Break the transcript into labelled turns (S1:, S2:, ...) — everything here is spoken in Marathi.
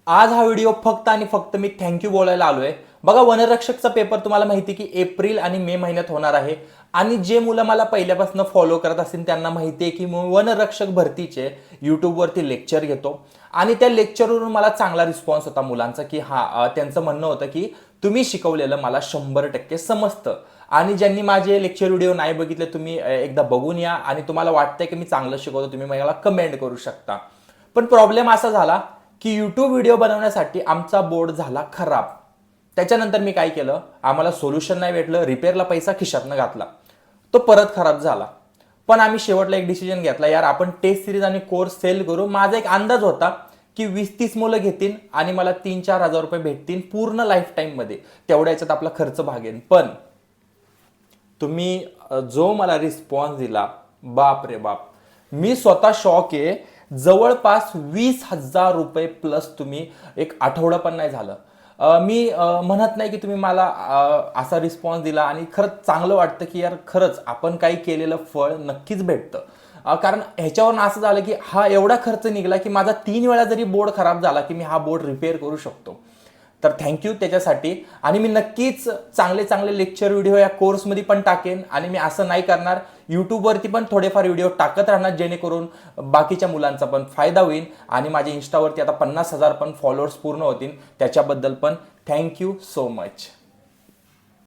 S1: आज हा व्हिडिओ फक्त आणि फक्त मी थँक्यू बोलायला आलोय. बघा, वनरक्षकचा पेपर तुम्हाला माहिती की एप्रिल आणि मे महिन्यात होणार आहे. आणि जे मुलं मला पहिल्यापासून फॉलो करत असतील त्यांना माहिती आहे की मी वनरक्षक भरतीचे यूट्यूबवरती लेक्चर घेतो. आणि त्या लेक्चरवरून मला चांगला रिस्पॉन्स होता मुलांचा की त्यांचं म्हणणं होतं की तुम्ही शिकवलेलं मला 100% समजतं. आणि ज्यांनी माझे लेक्चर व्हिडिओ नाही बघितले तुम्ही एकदा बघून या, आणि तुम्हाला वाटतंय की मी चांगलं शिकवतो तुम्ही मला कमेंट करू शकता. पण प्रॉब्लेम असा झाला की यूट्यूब व्हिडिओ बनवण्यासाठी आमचा बोर्ड झाला खराब. त्याच्यानंतर मी काय केलं, आम्हाला सोल्युशन नाही भेटलं, रिपेअरला पैसा खिशातनं घातला, तो परत खराब झाला. पण आम्ही शेवटला एक डिसिजन घेतला, यार आपण टेस्ट सिरीज आणि कोर्स सेल करू. माझा एक अंदाज होता की 20-30 मुलं घेतील आणि मला 3-4 हजार रुपये भेटतील पूर्ण लाईफ टाईम मध्ये. तेवढ्या याच्यात आपला खर्च भागेल. पण तुम्ही जो मला रिस्पॉन्स दिला, बाप रे बाप, मी स्वतः शॉक आहे. जवळपास 20,000 रुपये प्लस तुम्ही, एक आठवडा पण नाही झालं. मी म्हणत नाही की तुम्ही मला असा रिस्पॉन्स दिला आणि खरंच चांगलं वाटतं की यार खरंच आपण काही केलेलं फळ नक्कीच भेटतं. कारण ह्याच्यावरून असं झालं की हा एवढा खर्च निघाला की माझा 3 वेळा जरी बोर्ड खराब झाला की मी हा बोर्ड रिपेअर करू शकतो. तर थँक्यू त्याच्यासाठी. आणि मी नक्कीच चांगले चांगले लेक्चर व्हिडिओ या कोर्समध्ये पण टाकेन. आणि मी असं नाही करणार, यूट्यूबवरती पण थोडेफार व्हिडिओ टाकत राहणार जेणेकरून बाकीच्या मुलांचा पण फायदा होईल. आणि माझ्या इंस्टावरती आता 50,000 पण फॉलोअर्स पूर्ण होतील. त्याच्याबद्दल पण थँक्यू सो मच.